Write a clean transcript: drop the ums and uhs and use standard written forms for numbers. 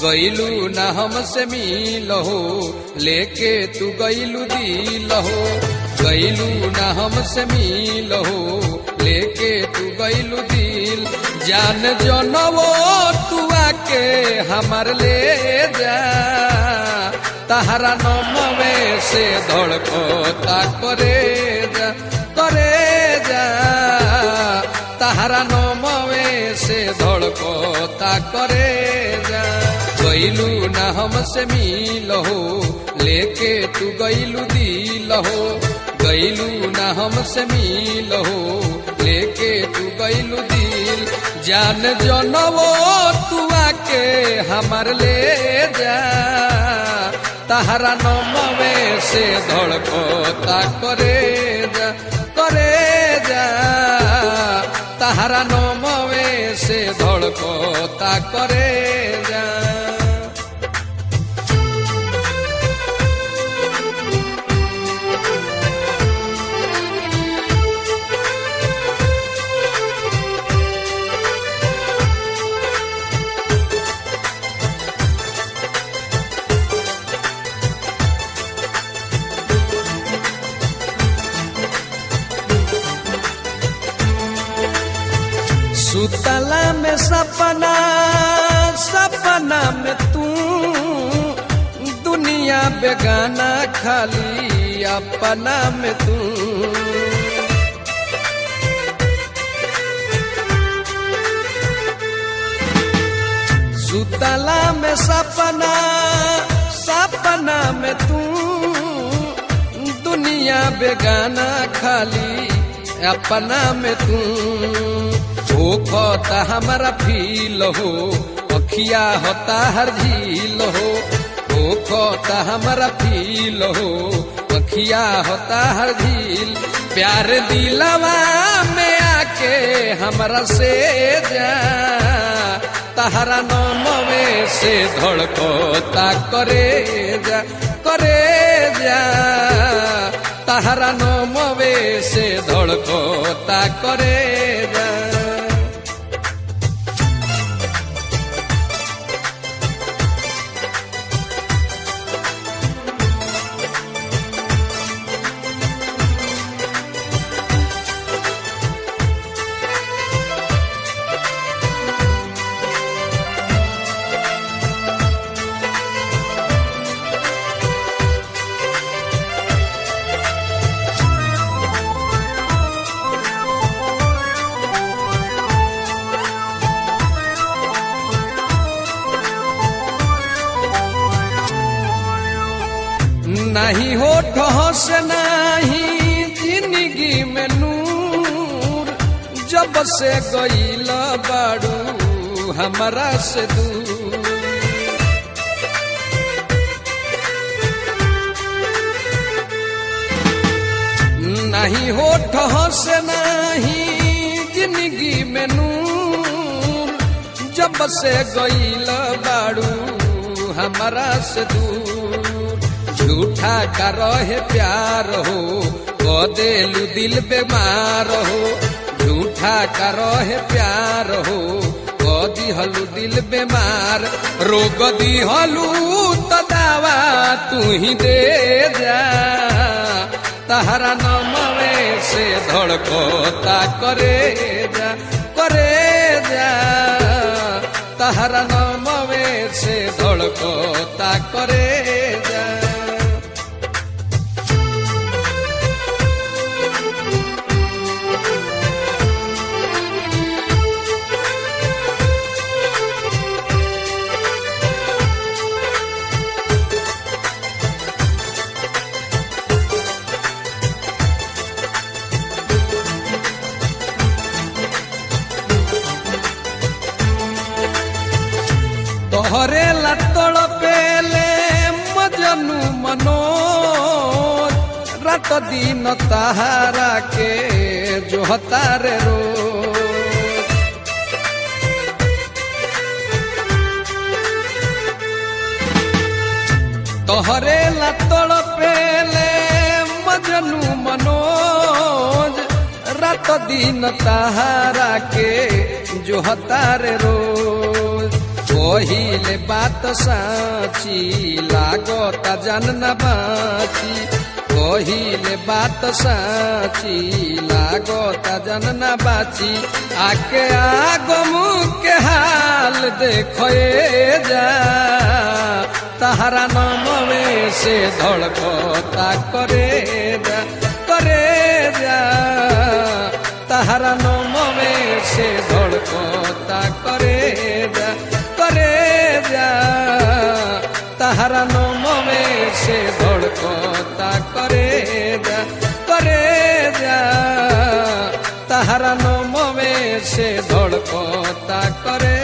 गईलू न हमसे मिल हो, लेके तू गईलू दिल हो। गईलू न हमसे मिल हो, लेके तू गईलू दिल। जान जनवो तू आके हमार ले जा, तहरा नमवे से धड़कता करे जा, करे जा। तहरा नमवे से धड़कता करे जा। गईलू न हमसे मिल हो, लेके तू गईलू दिल हो। गईलू न हमसे मिल हो, लेके तू गईलू दिल। जान जनवो तू आके हमार ले जा, तहरा नमवे से धड़कता करे जा, करे जा। तहरा नमवे से धड़कता करे जा। सुतला में सपना, सपना में तू, दुनिया बेगाना खाली अपना में तू। सुतला में सपना, सपना में तू, दुनिया बेगाना खाली अपना में तू। होता हमारा फील हो, अखिया होता हर झील हो। होता हमारा फील हो, अखिया होता हर झील। प्यार दिलवा में आके हमारा से जा, तहरा नमवे से धड़कता करे जा, करे जा। तहरा नमवे से धड़कता करे जा। नहीं होठ से नहीं जिंदगी में नूर, जब से गईल बाड़ू हमारा से दूर। नहीं होठ से नहीं जिंदगी में नूर, जब से गईल बाड़ू हमारा से दूर। झूठा का रहे प्यार हो, कदेलू दिल बेमार हो। झूठा का रहे प्यार हो, कदिहलू दिल बेमार। रोग दिहलू तो दावा तू ही दे जा, तहरा नमवे से धड़कता करे जा, करे जा। तहरा नमवे से धड़कता करे जा। तोहरे लतड़ पेले मजनू मनोज, रात दिन तहारा के जो हतारे रोज। तोहरे लतड़ पेले मजनू मनोज, रात दिन तहारा के जो हतारे रोज। कहिले बात साची लागता जान न बाची कहिले बात साची लागता जान न बाची आके आगो मुके हाल देखो जा तहरा नमवे से धड़कता करे जा तहरा नमवे से धड़कता करे जा तहरा नमवे से धड़कता करे जा तहरा नमवे से धड़कता करे